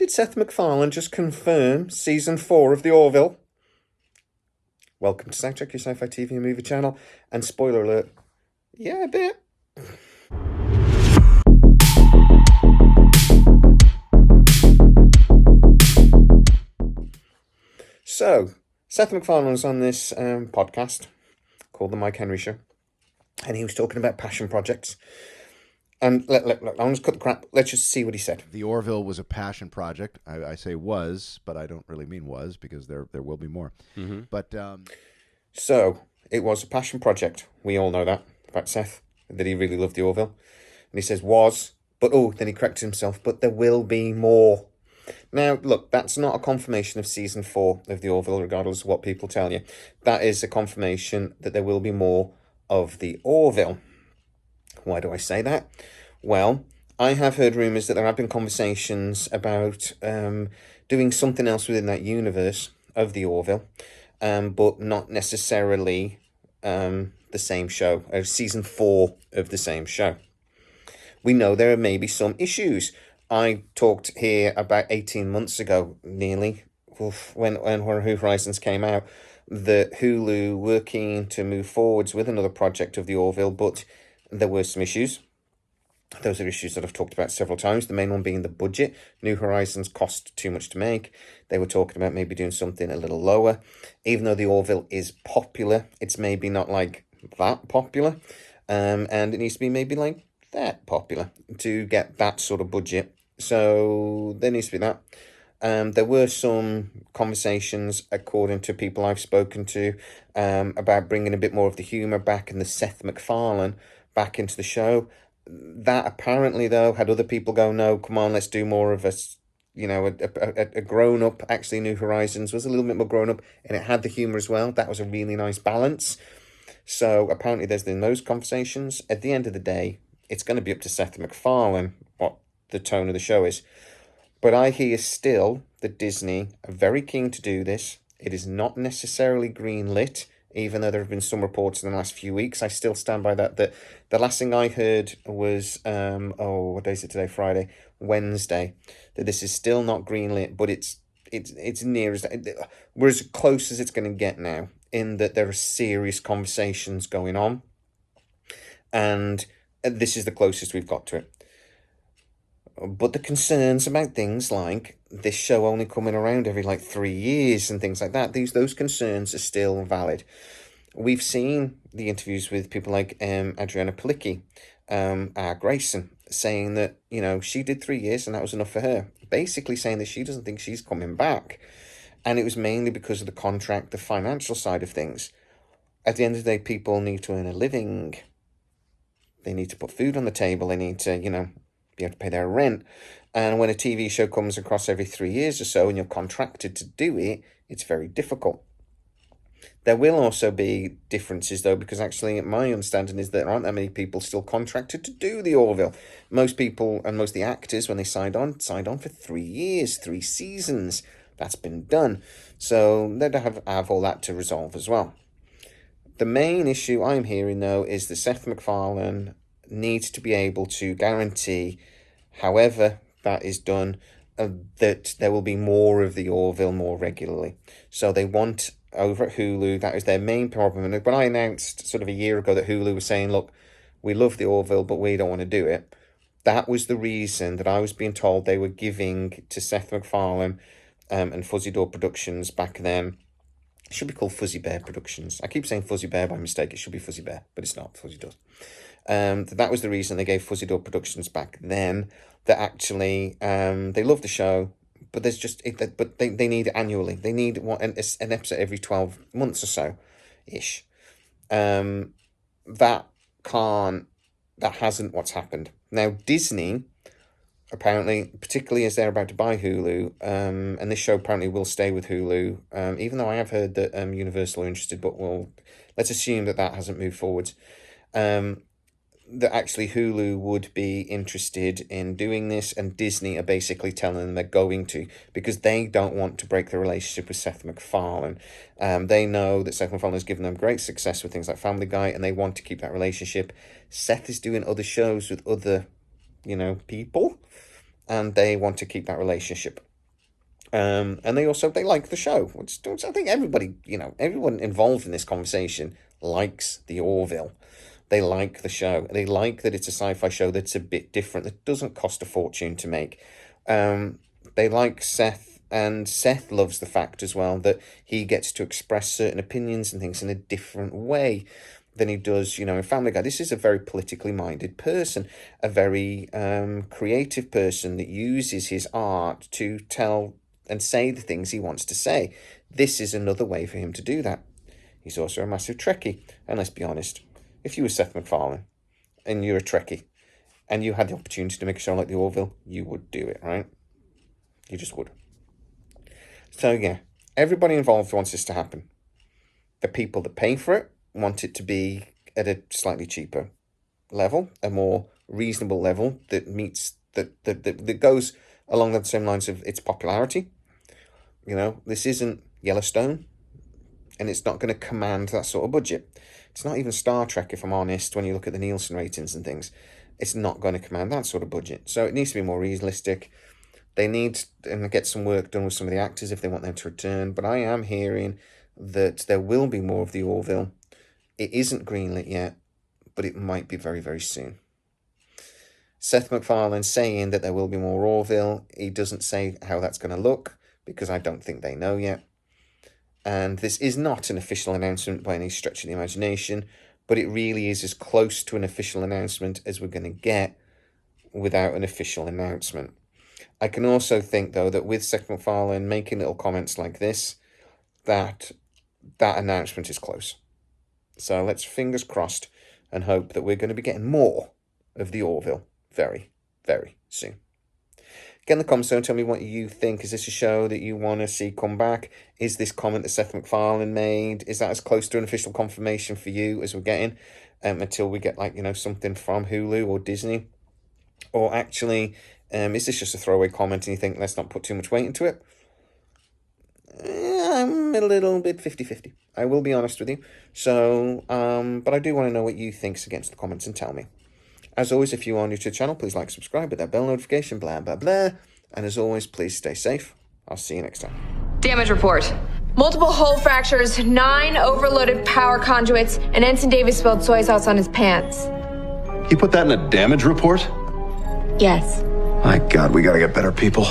Did Seth MacFarlane just confirm season 4 of The Orville? Welcome to Soundtrack, your sci-fi TV and movie channel. And spoiler alert, yeah, a bit. So, Seth MacFarlane was on this podcast called The Mike Henry Show, and he was talking about passion projects. And look, I'm just cut the crap. Let's just see what he said. The Orville was a passion project. I say was, but I don't really mean was, because there will be more. Mm-hmm. But So, it was a passion project. We all know that about Seth, that he really loved The Orville. And he says was, but then he corrected himself, but there will be more. Now, look, that's not a confirmation of season 4 of The Orville, regardless of what people tell you. That is a confirmation that there will be more of The Orville. Why do I say that? Well, I have heard rumours that there have been conversations about doing something else within that universe of The Orville, but not necessarily the same show, season 4 of the same show. We know there are maybe some issues. I talked here about 18 months ago, nearly, when Horizons came out, that Hulu were keen to move forwards with another project of The Orville, but there were some issues. Those are issues that I've talked about several times, the main one being the budget. New Horizons cost too much to make. They were talking about maybe doing something a little lower. Even though The Orville is popular, it's maybe not like that popular. And it needs to be maybe like that popular to get that sort of budget. So there needs to be that. There were some conversations, according to people I've spoken to, about bringing a bit more of the humour back and the Seth MacFarlane back into the show. That apparently, though, had other people go, no, come on, let's do more of a grown-up. Actually, New Horizons was a little bit more grown-up, and it had the humour as well. That was a really nice balance. So apparently there's been those conversations. At the end of the day, it's going to be up to Seth MacFarlane what the tone of the show is. But I hear still that Disney are very keen to do this. It is not necessarily green-lit, even though there have been some reports in the last few weeks. I still stand by that. The last thing I heard was, what day is it today? Friday, Wednesday, that this is still not green-lit, but it's near as... We're as close as it's going to get now, in that there are serious conversations going on. And this is the closest we've got to it. But the concerns about things like this show only coming around every 3 years and things like that, those concerns are still valid. We've seen the interviews with people like Adriana Palicki, Grayson, saying that, she did 3 years and that was enough for her. Basically saying that she doesn't think she's coming back. And it was mainly because of the contract, the financial side of things. At the end of the day, people need to earn a living. They need to put food on the table. They need to, be able to pay their rent. And when a TV show comes across every 3 years or so and you're contracted to do it, it's very difficult. There will also be differences, though, because actually my understanding is that there aren't that many people still contracted to do The Orville. Most people and most of the actors, when they signed on for 3 years, 3 seasons. That's been done. So they'd have all that to resolve as well. The main issue I'm hearing, though, is that Seth MacFarlane needs to be able to guarantee, however that is done, that there will be more of The Orville more regularly. So they want, over at Hulu, that is their main problem. And when I announced sort of a year ago that Hulu was saying, look, we love The Orville, but we don't want to do it, that was the reason that I was being told they were giving to Seth MacFarlane and Fuzzy Door Productions back then. It should be called Fuzzy Bear Productions. I keep saying Fuzzy Bear by mistake. It should be Fuzzy Bear, but it's not. Fuzzy Doors. That was the reason they gave Fuzzy Door Productions back then. That actually, they love the show, but there's just but they need it annually. They need an episode every 12 months or so, ish. That hasn't what's happened. Now Disney, apparently, particularly as they're about to buy Hulu, and this show apparently will stay with Hulu, even though I have heard that Universal are interested, but let's assume that hasn't moved forwards. That actually Hulu would be interested in doing this, and Disney are basically telling them they're going to, because they don't want to break the relationship with Seth MacFarlane. They know that Seth MacFarlane has given them great success with things like Family Guy, and they want to keep that relationship. Seth is doing other shows with other, people, and they want to keep that relationship. And they like the show, which I think everybody, everyone involved in this conversation likes the Orville. They like the show. They like that it's a sci-fi show that's a bit different, that doesn't cost a fortune to make. They like Seth, and Seth loves the fact as well that he gets to express certain opinions and things in a different way than he does, in Family Guy. This is a very politically minded person, a very creative person that uses his art to tell and say the things he wants to say. This is another way for him to do that. He's also a massive Trekkie, and let's be honest, if you were Seth MacFarlane and you're a Trekkie and you had the opportunity to make a show like The Orville, you would do it, right? You just would. So yeah, everybody involved wants this to happen. The people that pay for it want it to be at a slightly cheaper level, a more reasonable level that meets, that goes along the same lines of its popularity. This isn't Yellowstone, and it's not going to command that sort of budget. It's not even Star Trek, if I'm honest, when you look at the Nielsen ratings and things. It's not going to command that sort of budget. So it needs to be more realistic. They need to get some work done with some of the actors if they want them to return. But I am hearing that there will be more of the Orville. It isn't greenlit yet, but it might be very, very soon. Seth MacFarlane saying that there will be more Orville. He doesn't say how that's going to look, because I don't think they know yet. And this is not an official announcement by any stretch of the imagination, but it really is as close to an official announcement as we're going to get without an official announcement. I can also think, though, that with Seth MacFarlane making little comments like this, that announcement is close. So let's fingers crossed and hope that we're going to be getting more of the Orville very, very soon. Get in the comments and tell me what you think. Is this a show that you want to see come back? Is this comment that Seth MacFarlane made, is that as close to an official confirmation for you as we're getting until we get something from Hulu or Disney? Or actually, is this just a throwaway comment and you think let's not put too much weight into it? I'm a little bit 50-50. I will be honest with you. So, but I do want to know what you think, so get into the comments and tell me. As always, if you are new to the channel, please like, subscribe, hit that bell notification, blah, blah, blah. And as always, please stay safe. I'll see you next time. Damage report. Multiple hull fractures, 9 overloaded power conduits, and Ensign Davis spilled soy sauce on his pants. He put that in a damage report? Yes. My God, we gotta get better people.